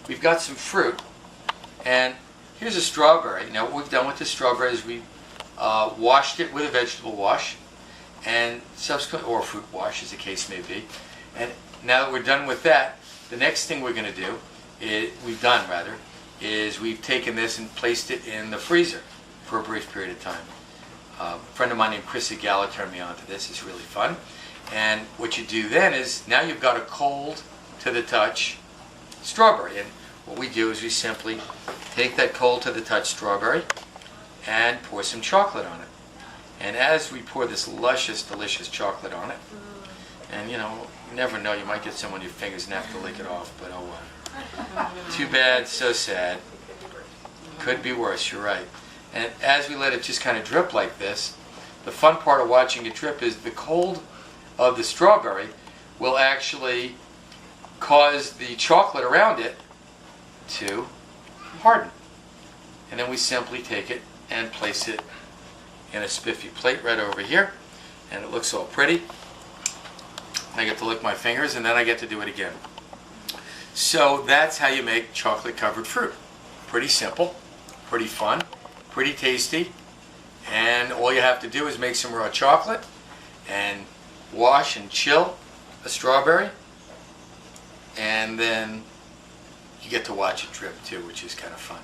we've got some fruit, and here's a strawberry. Now what we've done with this strawberry is we washed it with a vegetable wash, and subsequent, or fruit wash as the case may be. And now that we're done with that, the next thing we're going to do, is we've taken this and placed it in the freezer for a brief period of time. A friend of mine named Chris Gala turned me on to this. It's really fun. And what you do then is, now you've got a cold to the touch strawberry. And what we do is we simply take that cold to the touch strawberry and pour some chocolate on it. And as we pour this luscious, delicious chocolate on it, and you know, you never know, you might get some on your fingers and have to lick it off, but oh well. Too bad, so sad. Could be worse, you're right. And as we let it just kind of drip like this, the fun part of watching it drip is the cold of the strawberry will actually cause the chocolate around it to harden. And then we simply take it and place it in a spiffy plate right over here, and it looks all pretty. I get to lick my fingers, and then I get to do it again. So that's how you make chocolate covered fruit. Pretty simple, pretty fun, pretty tasty, and all you have to do is make some raw chocolate and wash and chill a strawberry, and then you get to watch it drip too, which is kind of fun.